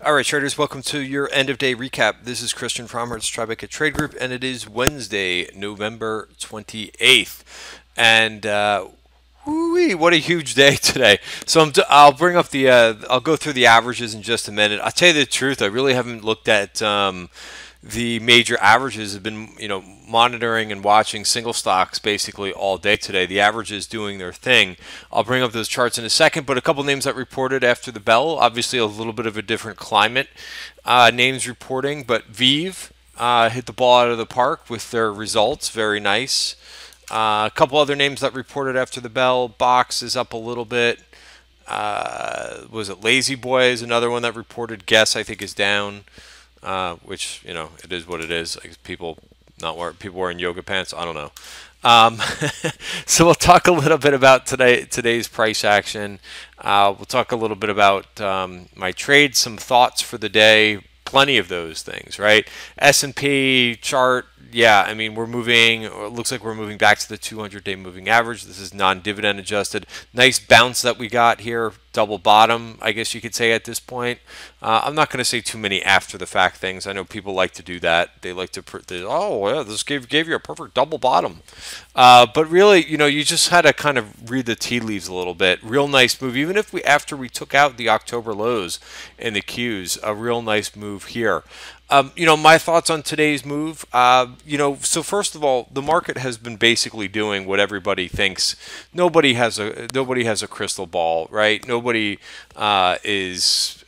All right, traders, welcome to your end of day recap. This is Christian from Hertz Tribeca Trade Group, and it is Wednesday, November 28th. And woo-wee, what a huge day today. So I'll bring up I'll go through the averages in just a minute. I'll tell you the truth, I really haven't looked at the major averages. Have been, monitoring and watching single stocks basically all day today. The averages doing their thing. I'll bring up those charts in a second, but a couple names that reported after the bell. Obviously, a little bit of a different climate. Names reporting, but Vive hit the ball out of the park with their results. Very nice. A couple other names that reported after the bell. Box is up a little bit. Was it Lazy Boy is another one that reported. Guess I think is down, which it is what it is. Like people wearing yoga pants. I don't know. Um, so we'll talk a little bit about today's price action. We'll talk a little bit about my trade, some thoughts for the day. Plenty of those things, right? S&P chart. Yeah, I mean, we're moving, it looks like we're moving back to the 200-day moving average. This is non-dividend adjusted. Nice bounce that we got here, double bottom, I guess you could say at this point. I'm not going to say too many after the fact things. I know people like to do that. They like to, oh, yeah, this gave you a perfect double bottom. But really, you just had to kind of read the tea leaves a little bit. Real nice move, even if after we took out the October lows in the Qs, a real nice move here. My thoughts on today's move. So first of all, the market has been basically doing what everybody thinks. Nobody has a crystal ball, right? Nobody knows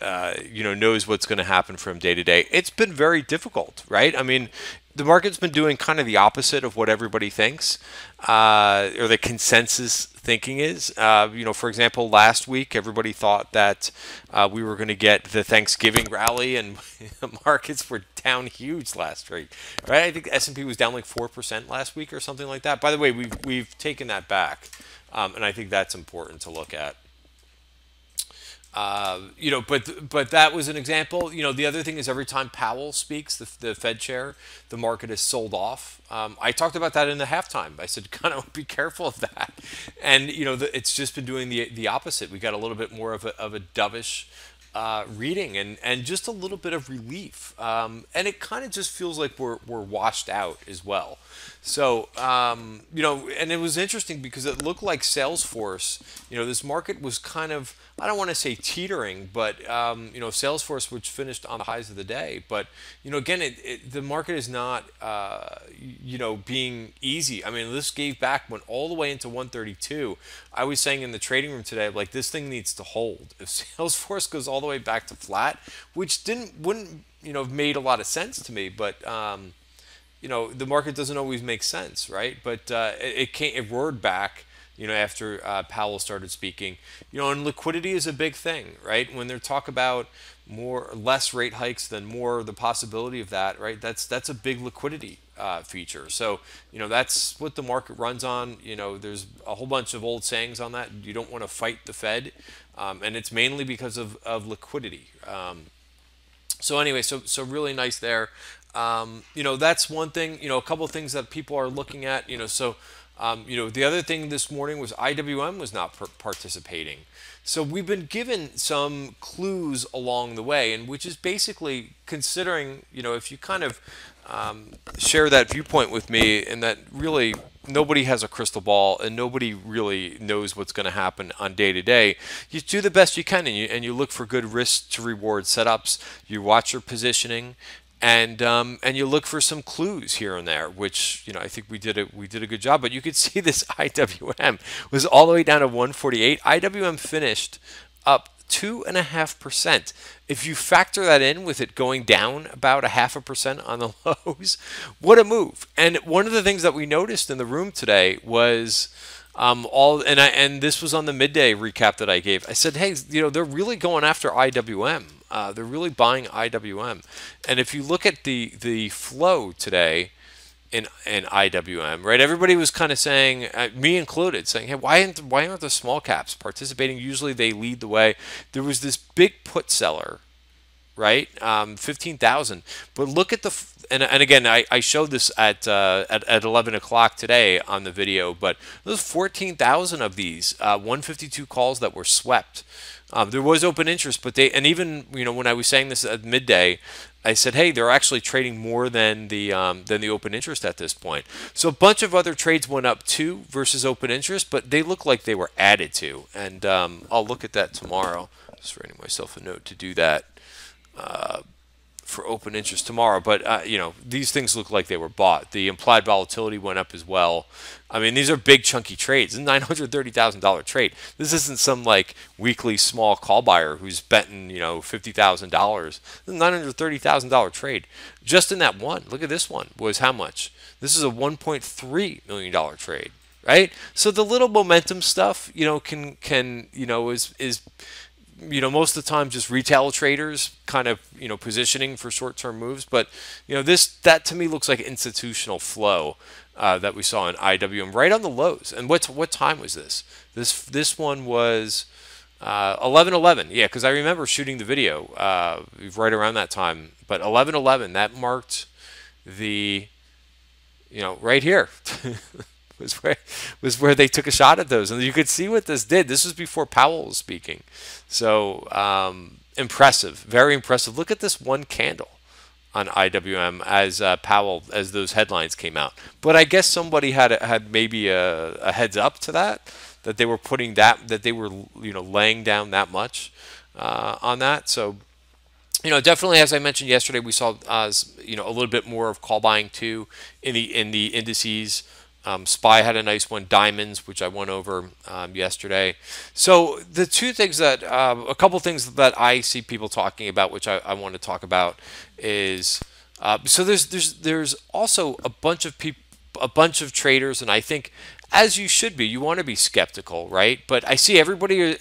what's going to happen from day to day. It's been very difficult, right? I mean, the market's been doing kind of the opposite of what everybody thinks, or the consensus thinking is. For example, last week everybody thought that we were going to get the Thanksgiving rally, and the markets were down huge last week, right? I think S&P was down like 4% last week or something like that. By the way, we've taken that back, and I think that's important to look at. But that was an example. The other thing is every time Powell speaks, the Fed chair, the market is sold off. I talked about that in the halftime. I said, kind of be careful of that. And it's just been doing the opposite. We got a little bit more of a dovish reading and just a little bit of relief. And it kind of just feels like we're washed out as well. So, and it was interesting because it looked like Salesforce, this market was kind of, I don't want to say teetering, but, Salesforce, which finished on the highs of the day. But, again, the market is not, being easy. I mean, this gave back, went all the way into 132. I was saying in the trading room today, like, this thing needs to hold. If Salesforce goes all the way back to flat, which wouldn't, have made a lot of sense to me, but, the market doesn't always make sense, right? But it roared back, after Powell started speaking. And liquidity is a big thing, right? When they talk about less rate hikes than more, the possibility of that, right? That's a big liquidity feature. So, that's what the market runs on. There's a whole bunch of old sayings on that. You don't want to fight the Fed, and it's mainly because of liquidity. So anyway, so really nice there. That's one thing. A couple of things that people are looking at. The other thing this morning was IWM was not participating. So we've been given some clues along the way, and which is basically considering, if you kind of share that viewpoint with me, and that really nobody has a crystal ball and nobody really knows what's going to happen on day to day. You do the best you can, and you look for good risk to reward setups. You watch your positioning, and you look for some clues here and there, which I think we did a good job. But you could see this IWM was all the way down to 148. IWM finished up 2.5%. If you factor that in with it going down about 0.5% on the lows, what a move! And one of the things that we noticed in the room today was and this was on the midday recap that I gave. I said, hey, they're really going after IWM. They're really buying IWM. And if you look at the flow today in IWM, right? Everybody was kind of saying, me included, saying, hey, why aren't the small caps participating? Usually they lead the way. There was this big put seller, right? 15,000. But look at and again, I showed this at 11 o'clock today on the video, but there's 14,000 of these 152 calls that were swept There was open interest, but they, and even when I was saying this at midday, I said, hey, they're actually trading more than the open interest at this point. So a bunch of other trades went up too versus open interest, but they look like they were added to, and I'll look at that tomorrow. Just writing myself a note to do that for open interest tomorrow. But these things look like they were bought. The implied volatility went up as well. I mean, these are big chunky trades. It's a $930,000 trade. This isn't some like weekly small call buyer who's betting $50,000. This is a $930,000 trade just in that one. Look at this one. Was how much? This is a $1.3 million trade, right? So the little momentum stuff, can is most of the time just retail traders kind of positioning for short-term moves, but that to me looks like institutional flow that we saw in IWM right on the lows. And what time was this? This one was 11:11. Yeah, because I remember shooting the video right around that time. But 11:11, that marked the right here. was where they took a shot at those, and you could see what this did. This was before Powell was speaking, so impressive, very impressive. Look at this one candle on IWM as as those headlines came out. But I guess somebody had maybe a heads up to that they were putting that they were laying down that much on that. So definitely, as I mentioned yesterday, we saw a little bit more of call buying too in the indices. SPY had a nice one, diamonds, which I went over yesterday. So the two things that, a couple things that I see people talking about, which I want to talk about, is so there's also a bunch of people, a bunch of traders, and I think as you should be, you want to be skeptical, right? But I see everybody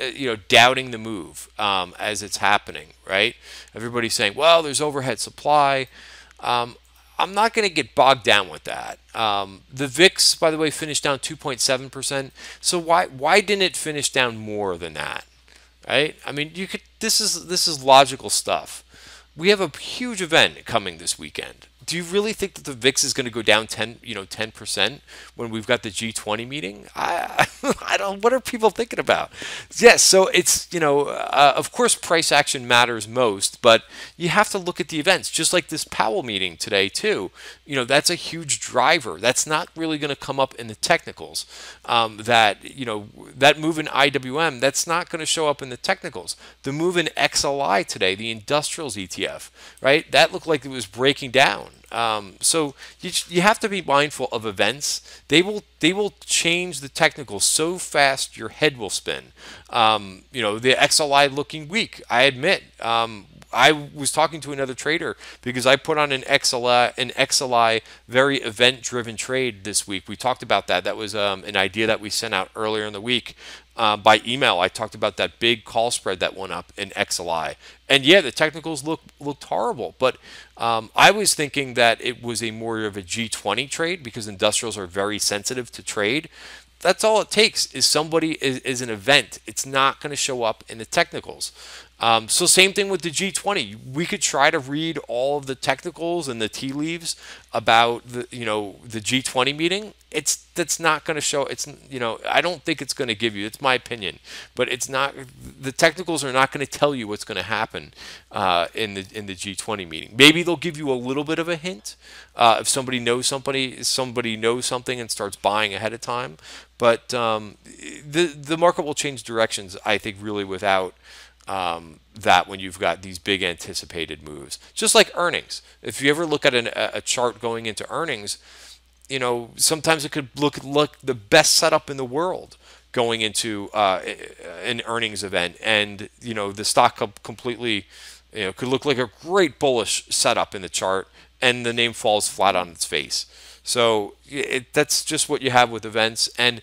doubting the move as it's happening, right? Everybody's saying, well, there's overhead supply. I'm not going to get bogged down with that. The VIX, by the way, finished down 2.7%. So why didn't it finish down more than that? Right? I mean, you could. This is logical stuff. We have a huge event coming this weekend. Do you really think that the VIX is going to go down 10% when we've got the G20 meeting? I don't. What are people thinking about? Yes, so it's of course price action matters most, but you have to look at the events. Just like this Powell meeting today too. That's a huge driver. That's not really going to come up in the technicals. That move in IWM, that's not going to show up in the technicals. The move in XLI today, the industrials ETF, right? That looked like it was breaking down. So you have to be mindful of events. They will change the technicals so fast your head will spin. The XLI looking weak, I admit. I was talking to another trader because I put on an XLI very event-driven trade this week. We talked about that. That was an idea that we sent out earlier in the week. By email, I talked about that big call spread that went up in XLI. And yeah, the technicals looked horrible, but I was thinking that it was more of a G20 trade because industrials are very sensitive to trade. That's all it takes is somebody is an event. It's not going to show up in the technicals. So same thing with the G20. We could try to read all of the technicals and the tea leaves about the G20 meeting. That's not going to show. I don't think it's going to give you. It's my opinion, but it's not. The technicals are not going to tell you what's going to happen in the G20 meeting. Maybe they'll give you a little bit of a hint if somebody knows something and starts buying ahead of time. But the market will change directions, I think, really without that when you've got these big anticipated moves. Just like earnings. If you ever look at a chart going into earnings, sometimes it could look the best setup in the world going into an earnings event, and the stock completely could look like a great bullish setup in the chart, and the name falls flat on its face. So that's just what you have with events. And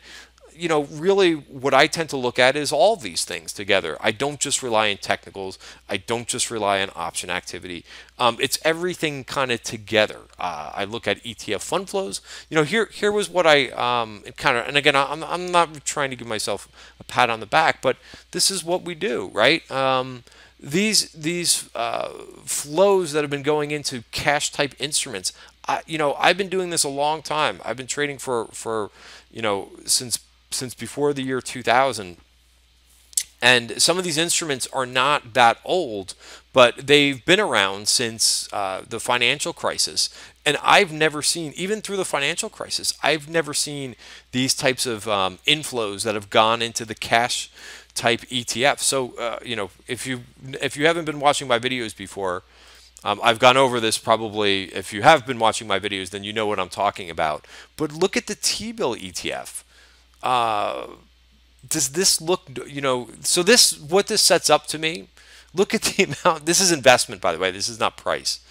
really what I tend to look at is all these things together. I don't just rely on technicals. I don't just rely on option activity. It's everything kind of together. I look at ETF fund flows. Here was what I and again, I'm not trying to give myself a pat on the back, but this is what we do, right? These flows that have been going into cash type instruments. I've been doing this a long time. I've been trading for since before the year 2000, And some of these instruments are not that old, but they've been around since the financial crisis. And I've never seen, even through the financial crisis, I've never seen these types of inflows that have gone into the cash type ETF. So if you haven't been watching my videos before, I've gone over this probably. If you have been watching my videos, then you know what I'm talking about. But look at the T-bill ETF. Does this look, so this, what this sets up to me, look at the amount. This is investment, by the way. This is not price.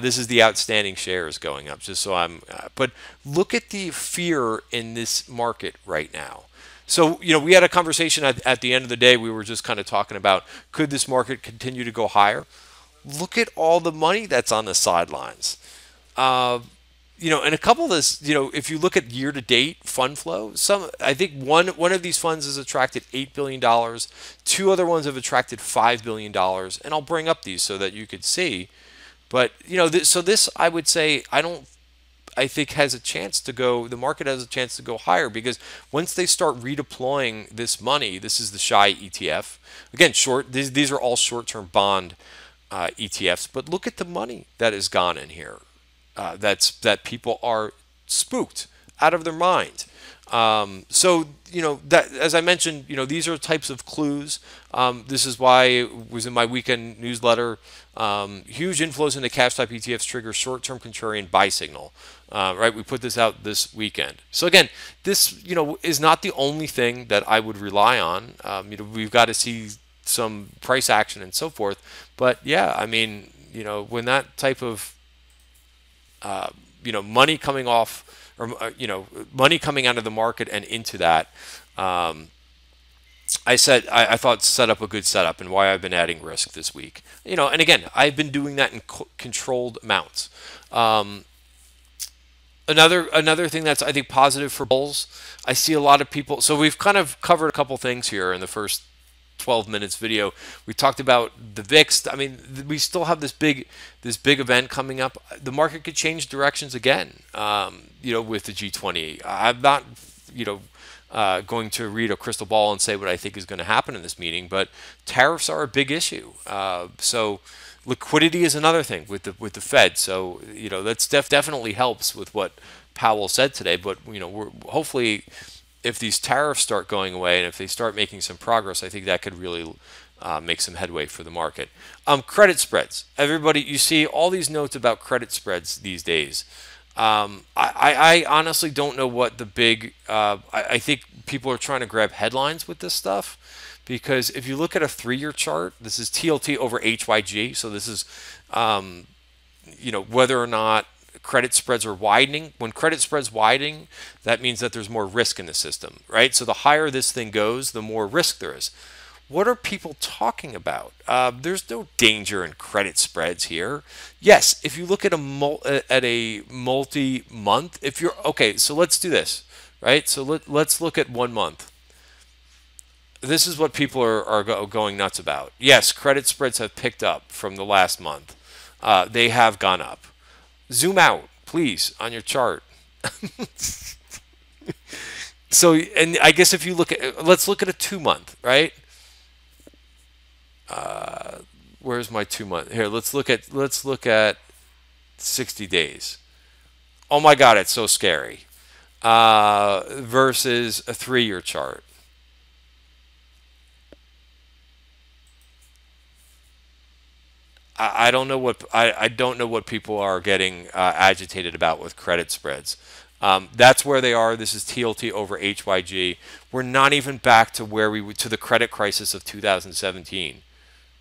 This is the outstanding shares going up, just so but look at the fear in this market right now. So, we had a conversation at the end of the day. We were just kind of talking about, could this market continue to go higher? Look at all the money that's on the sidelines. And a couple of this, if you look at year-to-date fund flow, I think one of these funds has attracted $8 billion. Two other ones have attracted $5 billion, and I'll bring up these so that you could see. But so this, I would say, I think has a chance to go. The market has a chance to go higher because once they start redeploying this money, this is the SHI ETF. Again, short. These are all short-term bond ETFs, but look at the money that has gone in here. That people are spooked out of their mind. So that, as I mentioned, these are types of clues. This is why it was in my weekend newsletter. Huge inflows into cash type ETFs trigger short-term contrarian buy signal. Right, we put this out this weekend. So again, this is not the only thing that I would rely on. We've got to see some price action and so forth. But yeah, I mean, when that type of money coming off, or money coming out of the market and into that, I thought set up a good setup, and why I've been adding risk this week. And again, I've been doing that in controlled amounts. Another thing that's, I think, positive for bulls, I see a lot of people. So we've kind of covered a couple things here in the first 12 minutes video. We talked about the VIX. I mean, we still have this big event coming up. The market could change directions again, with the G20. I'm not, going to read a crystal ball and say what I think is going to happen in this meeting, but tariffs are a big issue. So liquidity is another thing with the Fed. So that's definitely helps with what Powell said today. But we're hopefully, if these tariffs start going away and if they start making some progress, I think that could really make some headway for the market. Credit spreads. Everybody, you see all these notes about credit spreads these days. I honestly don't know what the big. I think people are trying to grab headlines with this stuff, because if you look at a 3-year chart, this is TLT over HYG. So this is, whether or not credit spreads are widening. When credit spreads widening, that means that there's more risk in the system, right? So the higher this thing goes, the more risk there is. What are people talking about? There's no danger in credit spreads here. Yes, if you look at a multi-month, if you're okay, so let's do this, right? So let's look at 1 month. This is what people are going nuts about. Yes, credit spreads have picked up from the last month. They have gone up. Zoom out, please, on your chart. So, and I guess if you look at, let's look at a 2-month, right? Where's my 2-month? Here, let's look at 60 days. Oh my God, it's so scary. Versus a 3-year chart. I don't know what I don't know what people are getting agitated about with credit spreads. That's where they are. This is TLT over HYG. We're not even back to where to the credit crisis of 2017.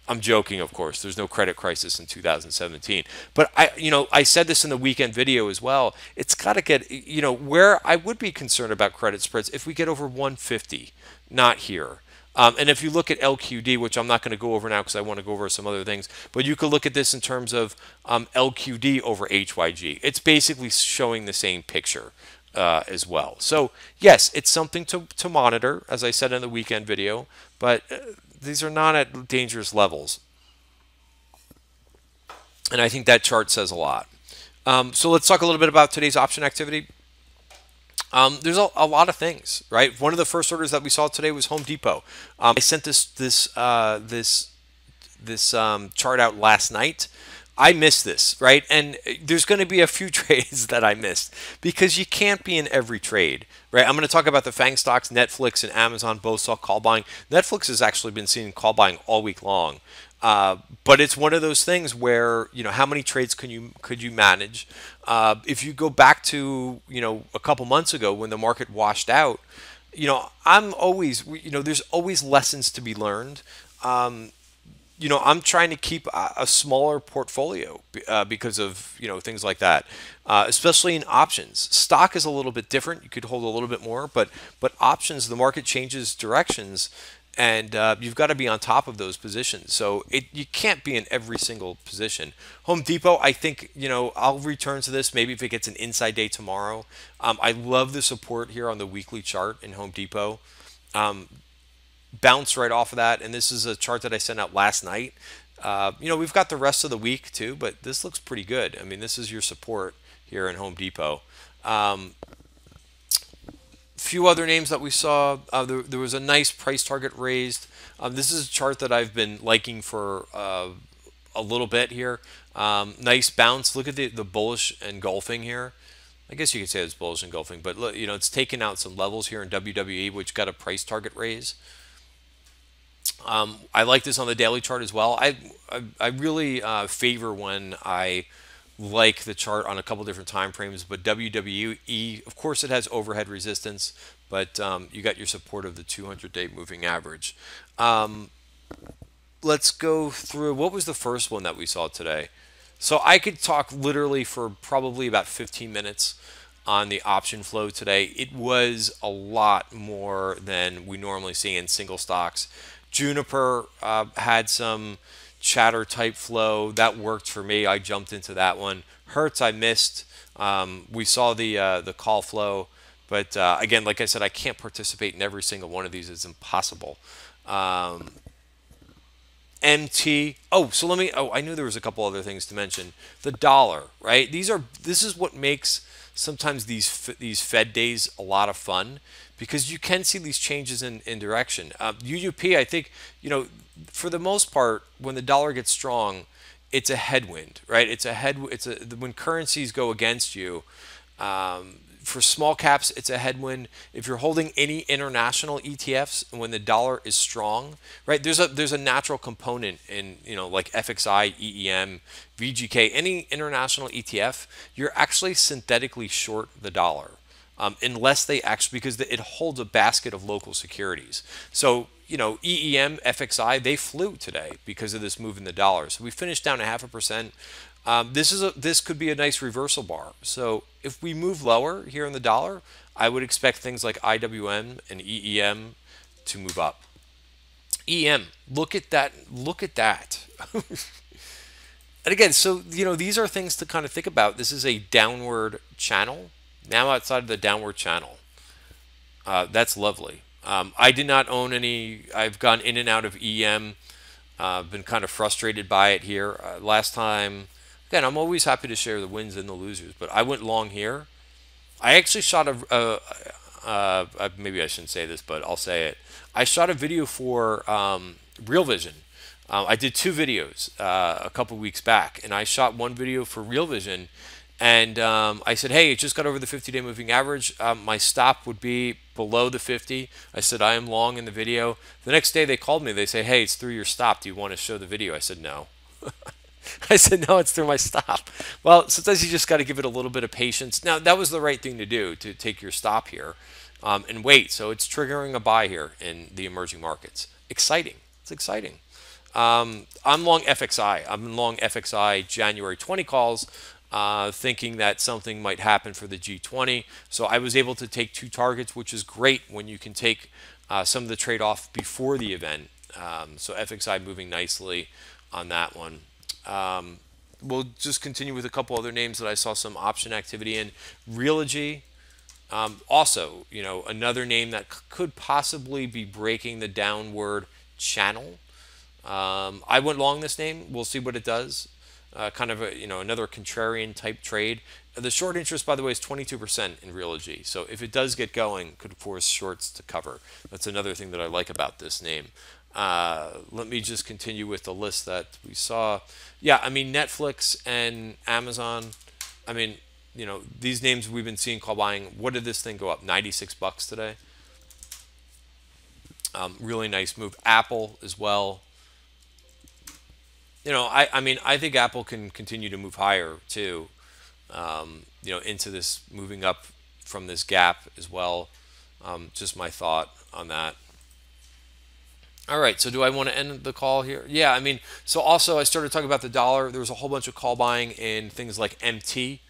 I'm joking, of course. There's no credit crisis in 2017. But I said this in the weekend video as well. It's got to get, where I would be concerned about credit spreads if we get over 150, not here. And if you look at LQD, which I'm not going to go over now because I want to go over some other things, but you could look at this in terms of LQD over HYG. It's basically showing the same picture as well. So yes, it's something to monitor, as I said in the weekend video, but these are not at dangerous levels. And I think that chart says a lot. So let's talk a little bit about today's option activity. There's a lot of things, right? One of the first orders that we saw today was Home Depot. I sent this chart out last night. I missed this, right? And there's going to be a few trades that I missed because you can't be in every trade, right? I'm going to talk about the FANG stocks. Netflix and Amazon both saw call buying. Netflix has actually been seeing call buying all week long. But it's one of those things where, how many trades could you manage? If you go back to, a couple months ago when the market washed out, I'm always, there's always lessons to be learned. I'm trying to keep a smaller portfolio because of things like that, especially in options. Stock is a little bit different. You could hold a little bit more, but options, the market changes directions, and you've got to be on top of those positions. So you can't be in every single position. Home Depot, I think I'll return to this maybe if it gets an inside day tomorrow. I love the support here on the weekly chart in Home Depot. Bounce right off of that, and this is a chart that I sent out last night. We've got the rest of the week too, but this looks pretty good. I mean, this is your support here in Home Depot. Few other names that we saw. There was a nice price target raised. This is a chart that I've been liking for a little bit here. Nice bounce. Look at the bullish engulfing here. I guess you could say it's bullish engulfing, but look, it's taken out some levels here in WWE, which got a price target raise. I like this on the daily chart as well. I really favor when I like the chart on a couple different time frames, but WWE, of course, it has overhead resistance, but you got your support of the 200-day moving average. Let's go through, what was the first one that we saw today? So I could talk literally for probably about 15 minutes on the option flow today. It was a lot more than we normally see in single stocks. Juniper had some chatter type flow that worked for me. I jumped into that one. Hertz I missed. We saw the call flow, but again, like I said, I can't participate in every single one of these. It's impossible. MT. Oh, so let me. Oh, I knew there was a couple other things to mention. The dollar, right? This is what makes sometimes these Fed days a lot of fun, because you can see these changes in direction. UUP, I think, for the most part, when the dollar gets strong, it's a headwind, right? When currencies go against you. For small caps, it's a headwind. If you're holding any international ETFs when the dollar is strong, right? There's a natural component in like FXI, EEM, VGK, any international ETF. You're actually synthetically short the dollar, unless they actually, because it holds a basket of local securities. So EEM, FXI, they flew today because of this move in the dollar. So we finished down 0.5%. This could be a nice reversal bar. So if we move lower here in the dollar, I would expect things like IWM and EEM to move up. EM, look at that. Look at that. And again, so these are things to kind of think about. This is a downward channel. Now outside of the downward channel. That's lovely. I did not own any. I've gone in and out of EM. Been kind of frustrated by it here. Last time, again, I'm always happy to share the wins and the losers, but I went long here. I actually shot maybe I shouldn't say this, but I'll say it. I shot a video for Real Vision. I did 2 videos a couple weeks back, and I shot one video for Real Vision, and I said, hey, it just got over the 50-day moving average. My stop would be below the 50. I said, I am long in the video. The next day they called me. They say, hey, it's through your stop. Do you want to show the video? I said, no. I said, no, it's through my stop. Well, sometimes you just got to give it a little bit of patience. Now, that was the right thing to do, to take your stop here and wait. So it's triggering a buy here in the emerging markets. Exciting. It's exciting. I'm long FXI. I'm long FXI January 20 calls. Thinking that something might happen for the G20. So I was able to take 2 targets, which is great when you can take some of the trade off before the event. So FXI moving nicely on that one. We'll just continue with a couple other names that I saw some option activity in. Realogy, also, another name that could possibly be breaking the downward channel. I went long this name. We'll see what it does. kind of a, another contrarian type trade. The short interest, by the way, is 22% in Realogy. So if it does get going, could force shorts to cover. That's another thing that I like about this name. Let me just continue with the list that we saw. Yeah, I mean, Netflix and Amazon. I mean, these names we've been seeing call buying. What did this thing go up? $96 today. Really nice move. Apple as well. I mean, I think Apple can continue to move higher too. Into this moving up from this gap as well. Just my thought on that. All right, so do I want to end the call here? Yeah, I mean, so also I started talking about the dollar. There was a whole bunch of call buying in things like MT.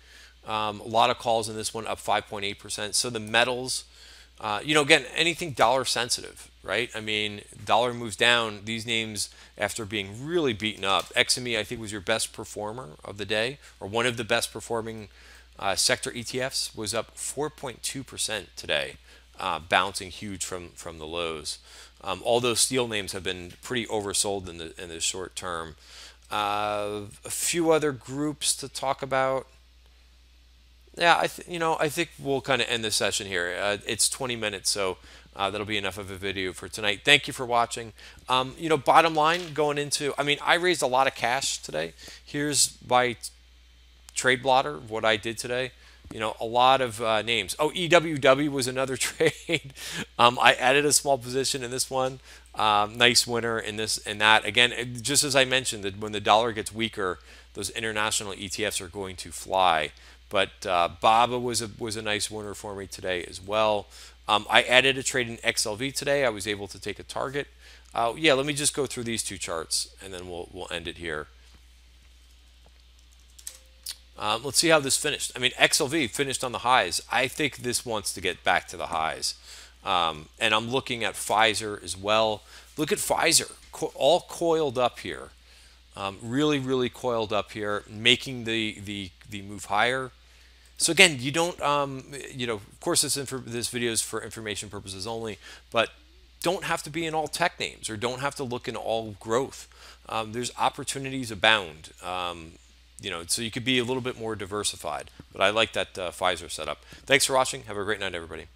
A lot of calls in this one, up 5.8%. So the metals, again, anything dollar sensitive, right? I mean, dollar moves down. These names, after being really beaten up, XME, I think, was your best performer of the day, or one of the best performing sector ETFs, was up 4.2% today, bouncing huge from the lows. All those steel names have been pretty oversold in the short term. A few other groups to talk about. Yeah, I think we'll kind of end this session here. It's 20 minutes, so that'll be enough of a video for tonight. Thank you for watching. Bottom line going into, I mean, I raised a lot of cash today. Here's my trade blotter, what I did today. A lot of names. Oh, EWW was another trade. I added a small position in this one. Nice winner in this and that. Again, just as I mentioned, that when the dollar gets weaker, those international ETFs are going to fly. But BABA was a nice winner for me today as well. I added a trade in XLV today. I was able to take a target. Yeah, let me just go through these two charts, and then we'll end it here. Let's see how this finished. I mean, XLV finished on the highs. I think this wants to get back to the highs. And I'm looking at Pfizer as well. Look at Pfizer, all coiled up here. Really, really coiled up here, making the move higher. So again, you don't, of course, this video is for information purposes only, but don't have to be in all tech names or don't have to look in all growth. There's opportunities abound. So you could be a little bit more diversified. But I like that Pfizer setup. Thanks for watching. Have a great night, everybody.